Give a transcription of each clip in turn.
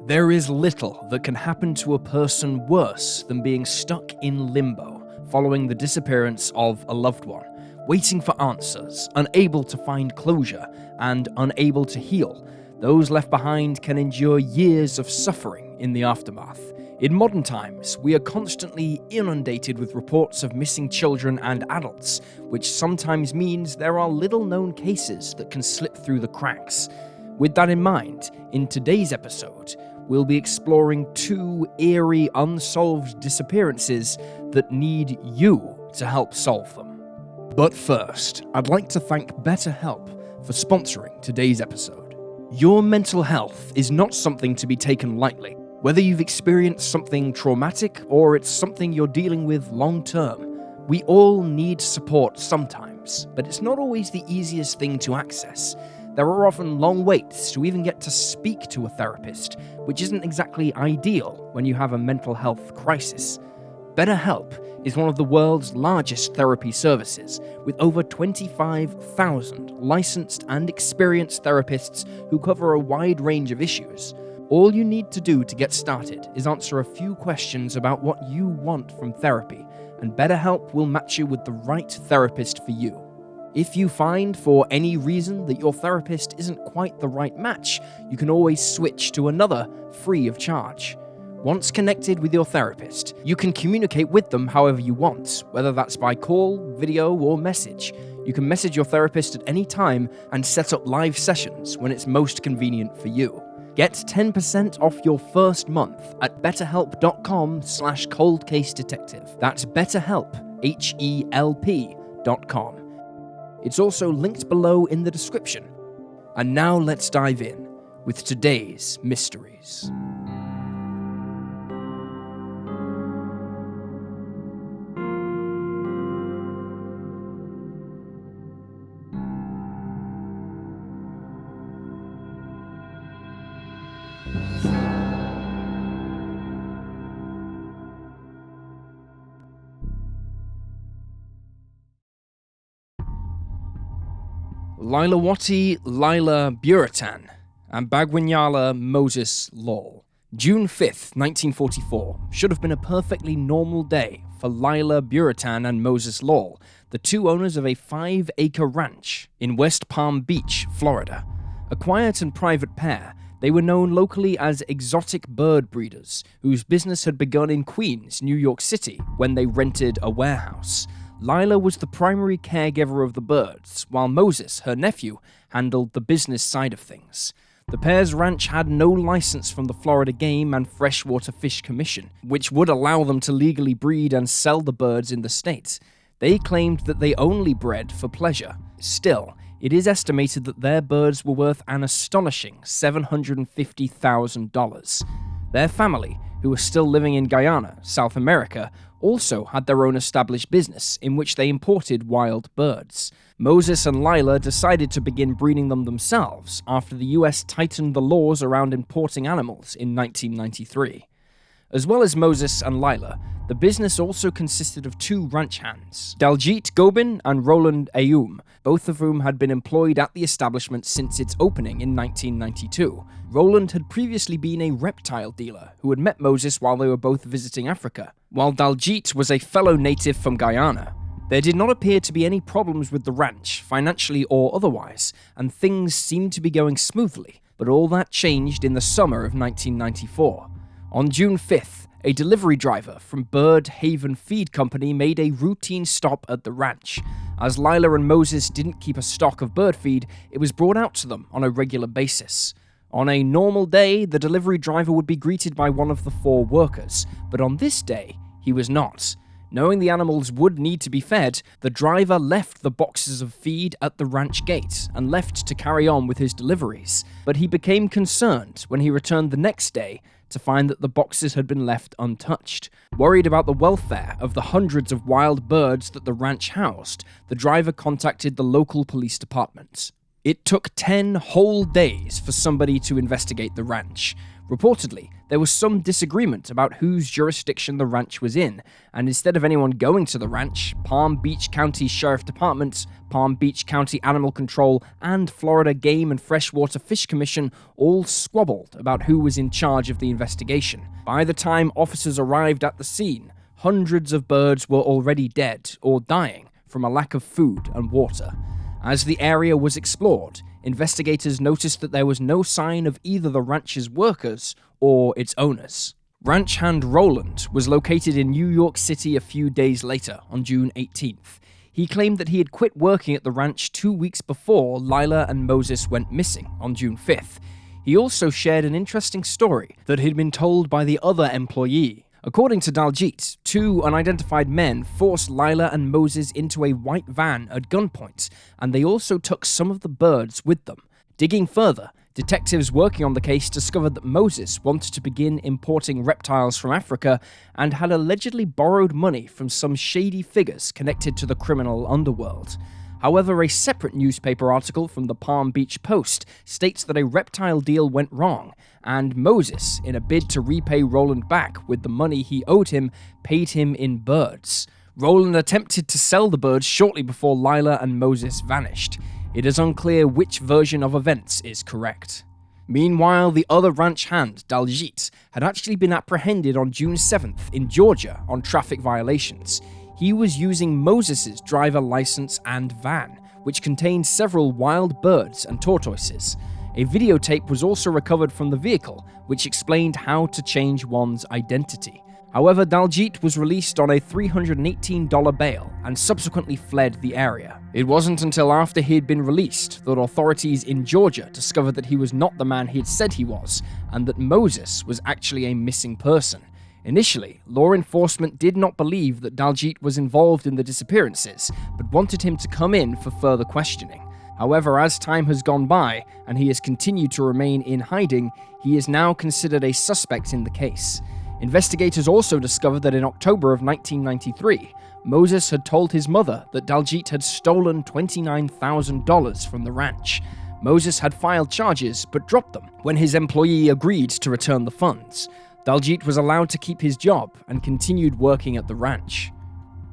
There is little that can happen to a person worse than being stuck in limbo following the disappearance of a loved one, waiting for answers, unable to find closure, and unable to heal. Those left behind can endure years of suffering in the aftermath. In modern times, we are constantly inundated with reports of missing children and adults, which sometimes means there are little-known cases that can slip through the cracks. With that in mind, in today's episode, we'll be exploring 2 eerie unsolved disappearances that need you to help solve them. But first, I'd like to thank BetterHelp for sponsoring today's episode. Your mental health is not something to be taken lightly. Whether you've experienced something traumatic or it's something you're dealing with long term, we all need support sometimes, but it's not always the easiest thing to access. There are often long waits to even get to speak to a therapist, which isn't exactly ideal when you have a mental health crisis. BetterHelp is one of the world's largest therapy services, with over 25,000 licensed and experienced therapists who cover a wide range of issues. All you need to do to get started is answer a few questions about what you want from therapy, and BetterHelp will match you with the right therapist for you. If you find for any reason that your therapist isn't quite the right match, you can always switch to another free of charge. Once connected with your therapist, you can communicate with them however you want, whether that's by call, video, or message. You can message your therapist at any time and set up live sessions when it's most convenient for you. Get 10% off your first month at betterhelp.com/coldcasedetective. That's BetterHelp, HELP.com. It's also linked below in the description. And now let's dive in with today's mysteries. Lilawattie Lila Buerattan and Bhagwaniala Moses Lall. June 5th, 1944, should have been a perfectly normal day for Lila Buerattan and Moses Lall, the 2 owners of a 5-acre ranch in West Palm Beach, Florida. A quiet and private pair, they were known locally as exotic bird breeders, whose business had begun in Queens, New York City, when they rented a warehouse. Lila was the primary caregiver of the birds, while Moses, her nephew, handled the business side of things. The pair's ranch had no license from the Florida Game and Freshwater Fish Commission, which would allow them to legally breed and sell the birds in the state. They claimed that they only bred for pleasure. Still, it is estimated that their birds were worth an astonishing $750,000. Their family, who were still living in Guyana, South America, also had their own established business in which they imported wild birds. Moses and Lila decided to begin breeding them themselves after the US tightened the laws around importing animals in 1993. As well as Moses and Lila, the business also consisted of 2 ranch hands, Daljit Gobin and Roland Ayoum, both of whom had been employed at the establishment since its opening in 1992. Roland had previously been a reptile dealer who had met Moses while they were both visiting Africa, while Daljit was a fellow native from Guyana. There did not appear to be any problems with the ranch, financially or otherwise, and things seemed to be going smoothly, but all that changed in the summer of 1994. On June 5th, a delivery driver from Bird Haven Feed Company made a routine stop at the ranch. As Lila and Moses didn't keep a stock of bird feed, it was brought out to them on a regular basis. On a normal day, the delivery driver would be greeted by one of the 4 workers, but on this day, he was not. Knowing the animals would need to be fed, the driver left the boxes of feed at the ranch gate and left to carry on with his deliveries, but he became concerned when he returned the next day to find that the boxes had been left untouched. Worried about the welfare of the hundreds of wild birds that the ranch housed, the driver contacted the local police department. It took 10 whole days for somebody to investigate the ranch. Reportedly, there was some disagreement about whose jurisdiction the ranch was in, and instead of anyone going to the ranch, Palm Beach County Sheriff Department, Palm Beach County Animal Control, and Florida Game and Freshwater Fish Commission all squabbled about who was in charge of the investigation. By the time officers arrived at the scene, hundreds of birds were already dead or dying from a lack of food and water. As the area was explored, investigators noticed that there was no sign of either the ranch's workers or its owners. Ranch hand Roland was located in New York City a few days later, on June 18th. He claimed that he had quit working at the ranch 2 weeks before Lila and Moses went missing, on June 5th. He also shared an interesting story that had been told by the other employee. According to Daljeet, 2 unidentified men forced Lila and Moses into a white van at gunpoint, and they also took some of the birds with them. Digging further, detectives working on the case discovered that Moses wanted to begin importing reptiles from Africa and had allegedly borrowed money from some shady figures connected to the criminal underworld. However, a separate newspaper article from the Palm Beach Post states that a reptile deal went wrong, and Moses, in a bid to repay Roland back with the money he owed him, paid him in birds. Roland attempted to sell the birds shortly before Lila and Moses vanished. It is unclear which version of events is correct. Meanwhile, the other ranch hand, Daljeet, had actually been apprehended on June 7th in Georgia on traffic violations. He was using Moses' driver license and van, which contained several wild birds and tortoises. A videotape was also recovered from the vehicle, which explained how to change one's identity. However, Daljeet was released on a $318 bail and subsequently fled the area. It wasn't until after he had been released that authorities in Georgia discovered that he was not the man he had said he was, and that Moses was actually a missing person. Initially, law enforcement did not believe that Daljeet was involved in the disappearances, but wanted him to come in for further questioning. However, as time has gone by, and he has continued to remain in hiding, he is now considered a suspect in the case. Investigators also discovered that in October of 1993, Moses had told his mother that Daljeet had stolen $29,000 from the ranch. Moses had filed charges, but dropped them when his employee agreed to return the funds. Daljeet was allowed to keep his job and continued working at the ranch.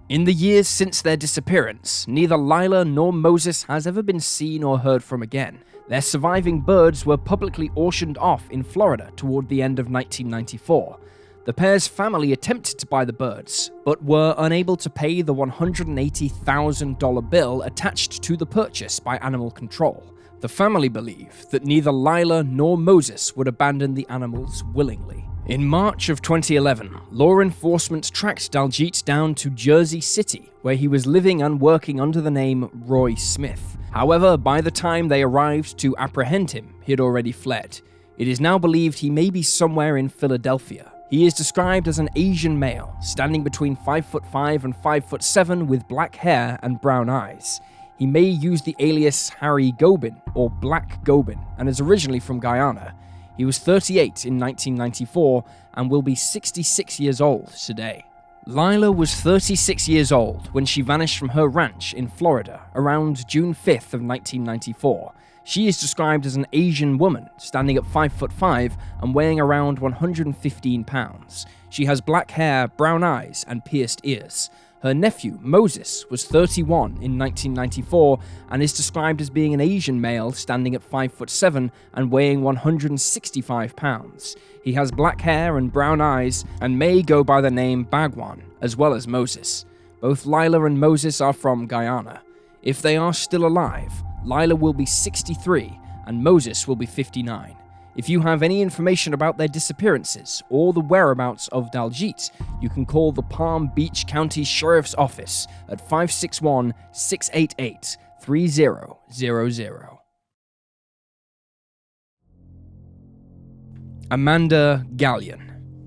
In the years since their disappearance, neither Lila nor Moses has ever been seen or heard from again. Their surviving birds were publicly auctioned off in Florida toward the end of 1994. The pair's family attempted to buy the birds, but were unable to pay the $180,000 bill attached to the purchase by animal control. The family believed that neither Lila nor Moses would abandon the animals willingly. In March of 2011, law enforcement tracked Daljeet down to Jersey City, where he was living and working under the name Roy Smith. However, by the time they arrived to apprehend him, he had already fled. It is now believed he may be somewhere in Philadelphia. He is described as an Asian male, standing between 5'5" and 5'7" with black hair and brown eyes. He may use the alias Harry Gobin or Black Gobin and is originally from Guyana. He was 38 in 1994 and will be 66 years old today. Lila was 36 years old when she vanished from her ranch in Florida around June 5th of 1994. She is described as an Asian woman, standing at 5'5" and weighing around 115 pounds. She has black hair, brown eyes, and pierced ears. Her nephew, Moses, was 31 in 1994 and is described as being an Asian male standing at 5'7" and weighing 165 pounds. He has black hair and brown eyes and may go by the name Bhagwan, as well as Moses. Both Lila and Moses are from Guyana. If they are still alive, Lila will be 63 and Moses will be 59. If you have any information about their disappearances or the whereabouts of Daljeet, you can call the Palm Beach County Sheriff's Office at 561-688-3000. Amanda Gallion.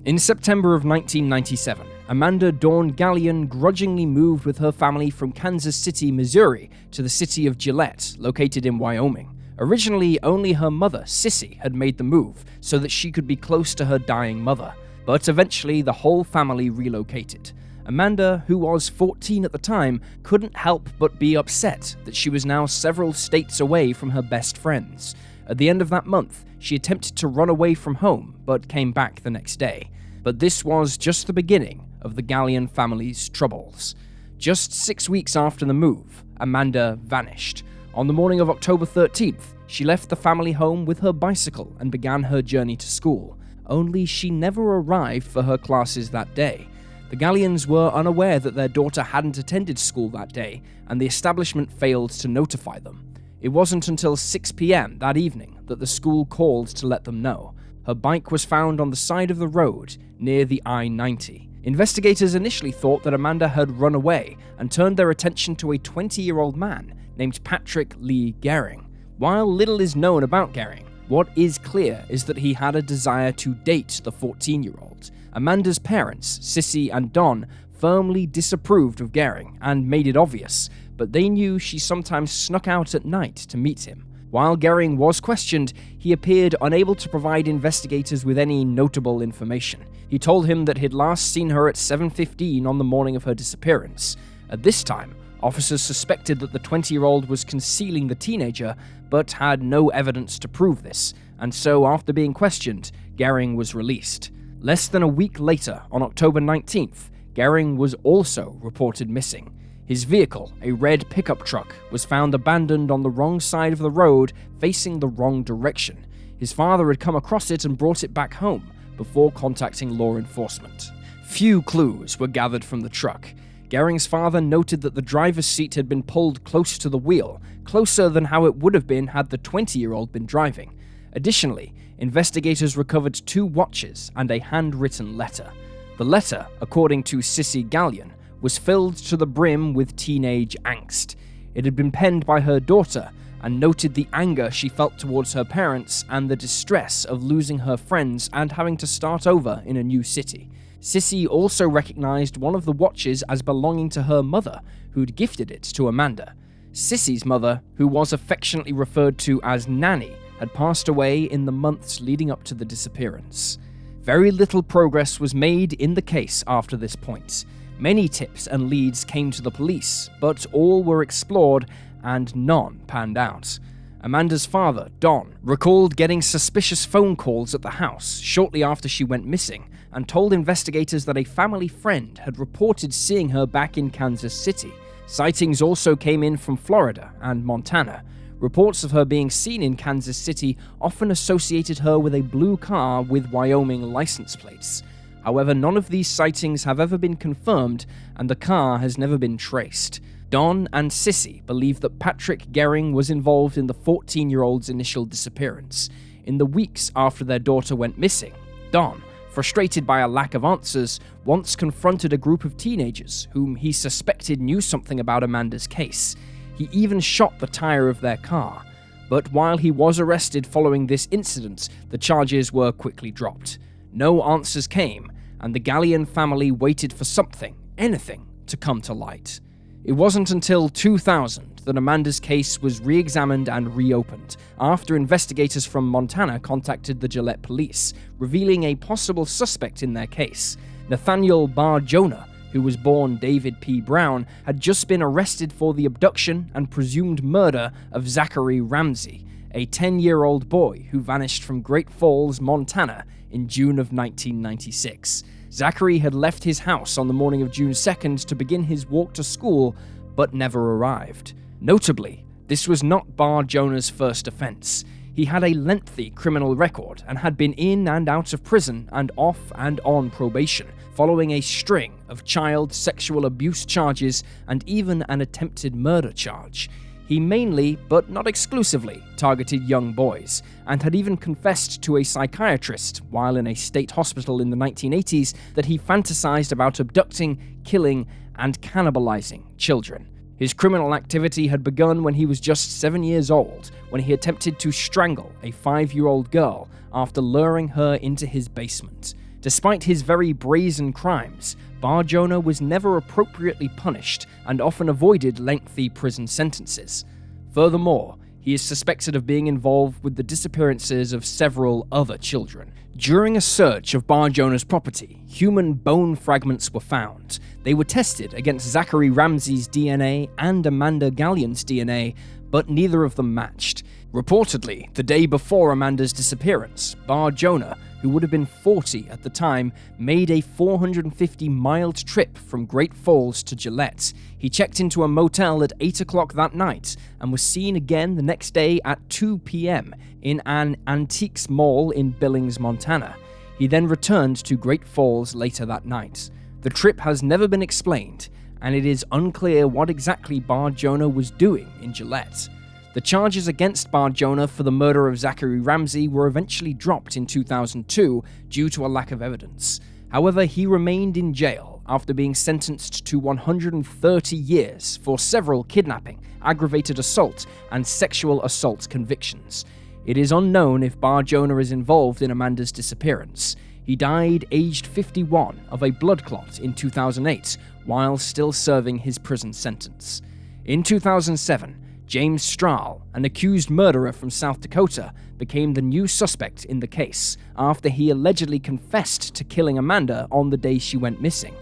In September of 1997, Amanda Dawn Gallion grudgingly moved with her family from Kansas City, Missouri, to the city of Gillette, located in Wyoming. Originally, only her mother, Sissy, had made the move so that she could be close to her dying mother, but eventually the whole family relocated. Amanda, who was 14 at the time, couldn't help but be upset that she was now several states away from her best friends. At the end of that month, she attempted to run away from home, but came back the next day. But this was just the beginning of the Gallion family's troubles. Just 6 weeks after the move, Amanda vanished. On the morning of October 13th, she left the family home with her bicycle and began her journey to school, only she never arrived for her classes that day. The Gallions were unaware that their daughter hadn't attended school that day, and the establishment failed to notify them. It wasn't until 6 p.m. that evening that the school called to let them know. Her bike was found on the side of the road near the I-90. Investigators initially thought that Amanda had run away and turned their attention to a 20-year-old man named Patrick Lee Gehring. While little is known about Gehring, what is clear is that he had a desire to date the 14-year-old. Amanda's parents, Sissy and Don, firmly disapproved of Gehring and made it obvious, but they knew she sometimes snuck out at night to meet him. While Gehring was questioned, he appeared unable to provide investigators with any notable information. He told him that he'd last seen her at 7:15 on the morning of her disappearance. At this time, officers suspected that the 20-year-old was concealing the teenager, but had no evidence to prove this, and so after being questioned, Gehring was released. Less than a week later, on October 19th, Gehring was also reported missing. His vehicle, a red pickup truck, was found abandoned on the wrong side of the road, facing the wrong direction. His father had come across it and brought it back home, before contacting law enforcement. Few clues were gathered from the truck. Gehring's father noted that the driver's seat had been pulled close to the wheel, closer than how it would have been had the 20-year-old been driving. Additionally, investigators recovered 2 watches and a handwritten letter. The letter, according to Sissy Gallion, was filled to the brim with teenage angst. It had been penned by her daughter and noted the anger she felt towards her parents and the distress of losing her friends and having to start over in a new city. Sissy also recognized one of the watches as belonging to her mother, who'd gifted it to Amanda. Sissy's mother, who was affectionately referred to as Nanny, had passed away in the months leading up to the disappearance. Very little progress was made in the case after this point. Many tips and leads came to the police, but all were explored and none panned out. Amanda's father, Don, recalled getting suspicious phone calls at the house shortly after she went missing and told investigators that a family friend had reported seeing her back in Kansas City. Sightings also came in from Florida and Montana. Reports of her being seen in Kansas City often associated her with a blue car with Wyoming license plates. However, none of these sightings have ever been confirmed, and the car has never been traced. Don and Sissy believe that Patrick Gehring was involved in the 14-year-old's initial disappearance. In the weeks after their daughter went missing, Don, frustrated by a lack of answers, once confronted a group of teenagers whom he suspected knew something about Amanda's case. He even shot the tire of their car. But while he was arrested following this incident, the charges were quickly dropped. No answers came, and the Gallion family waited for something, anything, to come to light. It wasn't until 2000 that Amanda's case was re-examined and reopened, after investigators from Montana contacted the Gillette police, revealing a possible suspect in their case. Nathaniel Bar Jonah, who was born David P. Brown, had just been arrested for the abduction and presumed murder of Zachary Ramsey, a 10-year-old boy who vanished from Great Falls, Montana, in June of 1996. Zachary had left his house on the morning of June 2nd to begin his walk to school, but never arrived. Notably, this was not Bar Jonah's first offense. He had a lengthy criminal record and had been in and out of prison and off and on probation, following a string of child sexual abuse charges and even an attempted murder charge. He mainly, but not exclusively, targeted young boys, and had even confessed to a psychiatrist while in a state hospital in the 1980s that he fantasized about abducting, killing, and cannibalizing children. His criminal activity had begun when he was just 7 years old, when he attempted to strangle a 5-year-old girl after luring her into his basement. Despite his very brazen crimes, Bar Jonah was never appropriately punished and often avoided lengthy prison sentences. Furthermore, He is suspected of being involved with the disappearances of several other children. During a search of Barjona's property, human bone fragments were found. They were tested against Zachary Ramsey's DNA and Amanda Gallion's DNA, but neither of them matched. Reportedly, the day before Amanda's disappearance, Barjona, who would have been 40 at the time, made a 450-mile trip from Great Falls to Gillette. He checked into a motel at 8 o'clock that night and was seen again the next day at 2 p.m. in an antiques mall in Billings, Montana. He then returned to Great Falls later that night. The trip has never been explained, and it is unclear what exactly Barjona was doing in Gillette. The charges against Barjona for the murder of Zachary Ramsey were eventually dropped in 2002 due to a lack of evidence. However, he remained in jail after being sentenced to 130 years for several kidnapping, aggravated assault, and sexual assault convictions. It is unknown if Barjona is involved in Amanda's disappearance. He died aged 51 of a blood clot in 2008 while still serving his prison sentence. In 2007, James Strahl, an accused murderer from South Dakota, became the new suspect in the case after he allegedly confessed to killing Amanda on the day she went missing.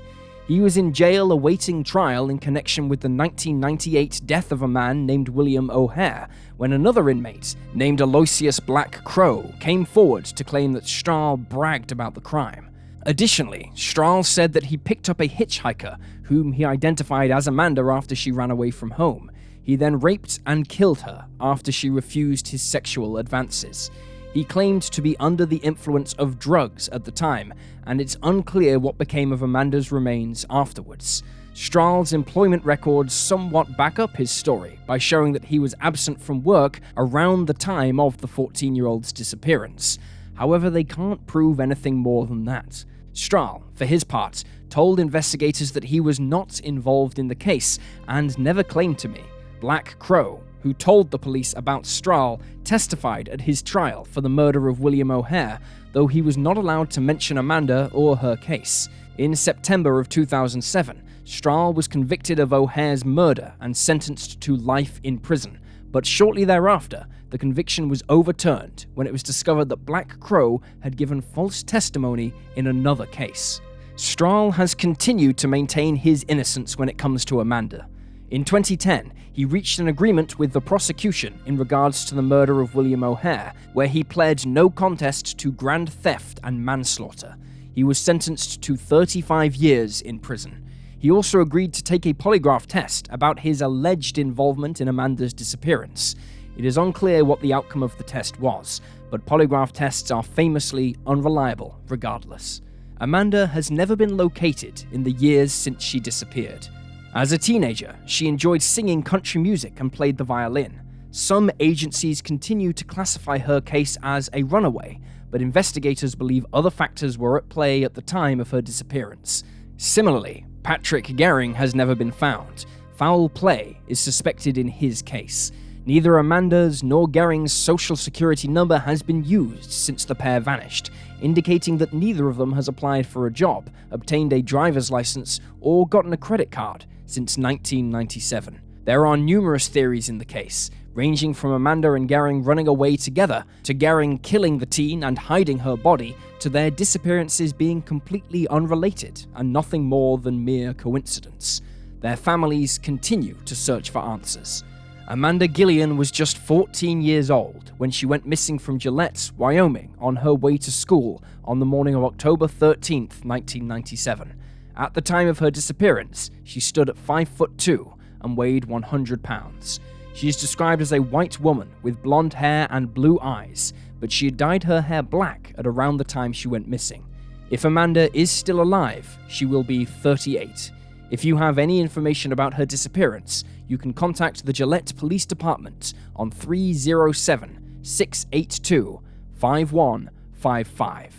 He was in jail awaiting trial in connection with the 1998 death of a man named William O'Hare, when another inmate, named Aloysius Black Crow, came forward to claim that Strahl bragged about the crime. Additionally, Strahl said that he picked up a hitchhiker, whom he identified as Amanda after she ran away from home. He then raped and killed her after she refused his sexual advances. He claimed to be under the influence of drugs at the time, and it's unclear what became of Amanda's remains afterwards. Strahl's employment records somewhat back up his story by showing that he was absent from work around the time of the 14-year-old's disappearance. However, they can't prove anything more than that. Strahl, for his part, told investigators that he was not involved in the case and never claimed to be. Black Crow, who told the police about Strahl, testified at his trial for the murder of William O'Hare, though he was not allowed to mention Amanda or her case. In September of 2007, Strahl was convicted of O'Hare's murder and sentenced to life in prison, but shortly thereafter, the conviction was overturned when it was discovered that Black Crow had given false testimony in another case. Strahl has continued to maintain his innocence when it comes to Amanda. In 2010, he reached an agreement with the prosecution in regards to the murder of William O'Hare, where he pled no contest to grand theft and manslaughter. He was sentenced to 35 years in prison. He also agreed to take a polygraph test about his alleged involvement in Amanda's disappearance. It is unclear what the outcome of the test was, but polygraph tests are famously unreliable regardless. Amanda has never been located in the years since she disappeared. As a teenager, she enjoyed singing country music and played the violin. Some agencies continue to classify her case as a runaway, but investigators believe other factors were at play at the time of her disappearance. Similarly, Patrick Gehring has never been found. Foul play is suspected in his case. Neither Amanda's nor Gehring's social security number has been used since the pair vanished, indicating that neither of them has applied for a job, obtained a driver's license, or gotten a credit card since 1997. There are numerous theories in the case, ranging from Amanda and Gehring running away together, to Gehring killing the teen and hiding her body, to their disappearances being completely unrelated and nothing more than mere coincidence. Their families continue to search for answers. Amanda Gallion was just 14 years old when she went missing from Gillette, Wyoming, on her way to school on the morning of October 13th, 1997. At the time of her disappearance, she stood at 5'2" and weighed 100 pounds. She is described as a white woman with blonde hair and blue eyes, but she had dyed her hair black at around the time she went missing. If Amanda is still alive, she will be 38. If you have any information about her disappearance, you can contact the Gillette Police Department on 307-682-5155.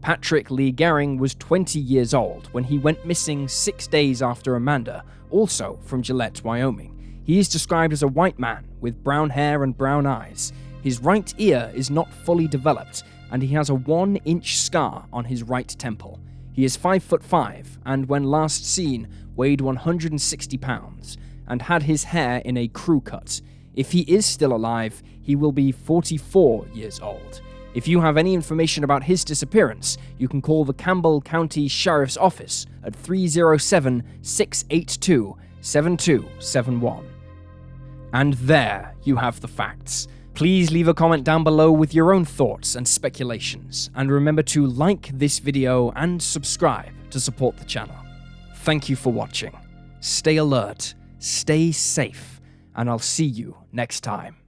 Patrick Lee Gehring was 20 years old when he went missing 6 days after Amanda, also from Gillette, Wyoming. He is described as a white man with brown hair and brown eyes. His right ear is not fully developed, and he has a 1-inch scar on his right temple. He is 5'5", and when last seen, weighed 160 pounds, and had his hair in a crew cut. If he is still alive, he will be 44 years old. If you have any information about his disappearance, you can call the Campbell County Sheriff's Office at 307-682-7271. And there you have the facts. Please leave a comment down below with your own thoughts and speculations, and remember to like this video and subscribe to support the channel. Thank you for watching. Stay alert, stay safe, and I'll see you next time.